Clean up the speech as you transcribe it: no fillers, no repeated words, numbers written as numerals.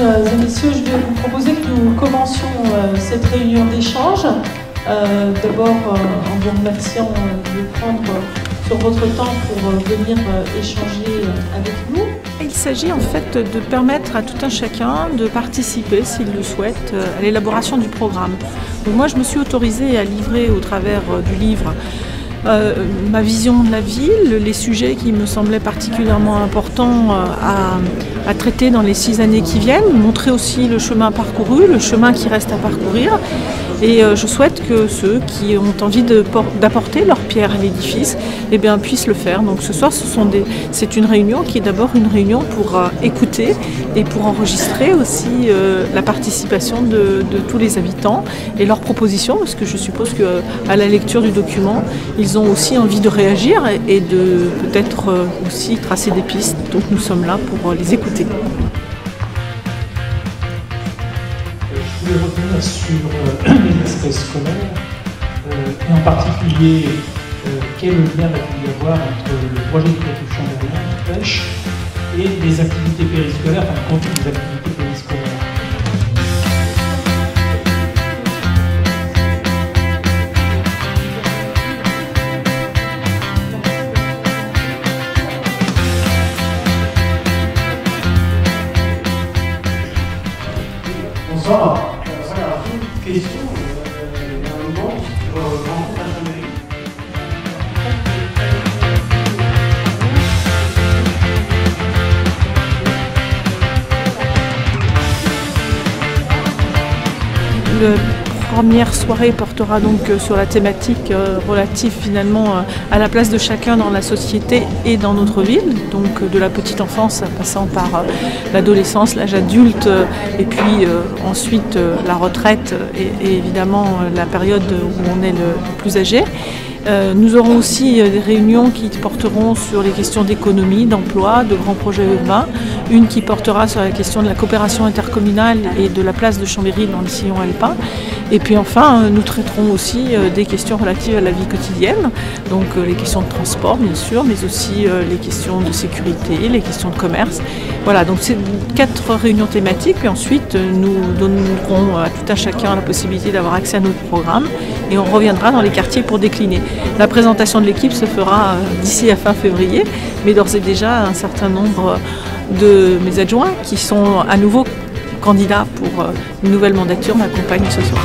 et messieurs, je vais vous proposer que nous commencions cette réunion d'échange. D'abord en vous remerciant de prendre sur votre temps pour venir échanger avec nous. Il s'agit en fait de permettre à tout un chacun de participer, s'il le souhaite, à l'élaboration du programme. Donc moi, je me suis autorisée à livrer au travers du livre ma vision de la ville, les sujets qui me semblaient particulièrement importants à traiter dans les 6 années qui viennent, montrer aussi le chemin parcouru, le chemin qui reste à parcourir. Et je souhaite que ceux qui ont envie d'apporter leur pierre à l'édifice puissent le faire. Donc ce soir, c'est une réunion qui est d'abord une réunion pour écouter et pour enregistrer aussi la participation de tous les habitants et leurs propositions, parce que je suppose qu'à la lecture du document, ils ont aussi envie de réagir et de peut-être aussi tracer des pistes. Donc nous sommes là pour les écouter. Je voulais revenir sur les aspects scolaires et en particulier quel lien va-t-il y avoir entre le projet de Créatif Chambérien de pêche et les activités périscolaires, enfin le contenu des activités périscolaires. Bonsoir. Voilà, une question, il y a un moment sur rencontre à Chambéry. La première soirée portera donc sur la thématique relative finalement à la place de chacun dans la société et dans notre ville, donc de la petite enfance passant par l'adolescence, l'âge adulte et puis ensuite la retraite et évidemment la période où on est le plus âgé. Nous aurons aussi des réunions qui porteront sur les questions d'économie, d'emploi, de grands projets urbains. Une qui portera sur la question de la coopération intercommunale et de la place de Chambéry dans le sillon alpin. Et puis enfin, nous traiterons aussi des questions relatives à la vie quotidienne, donc les questions de transport bien sûr, mais aussi les questions de sécurité, les questions de commerce. Voilà, donc c'est 4 réunions thématiques, puis ensuite nous donnerons à tout un chacun la possibilité d'avoir accès à notre programme et on reviendra dans les quartiers pour décliner. La présentation de l'équipe se fera d'ici à fin février, mais d'ores et déjà un certain nombre de mes adjoints qui sont à nouveau candidats pour une nouvelle mandature m'accompagnent ce soir.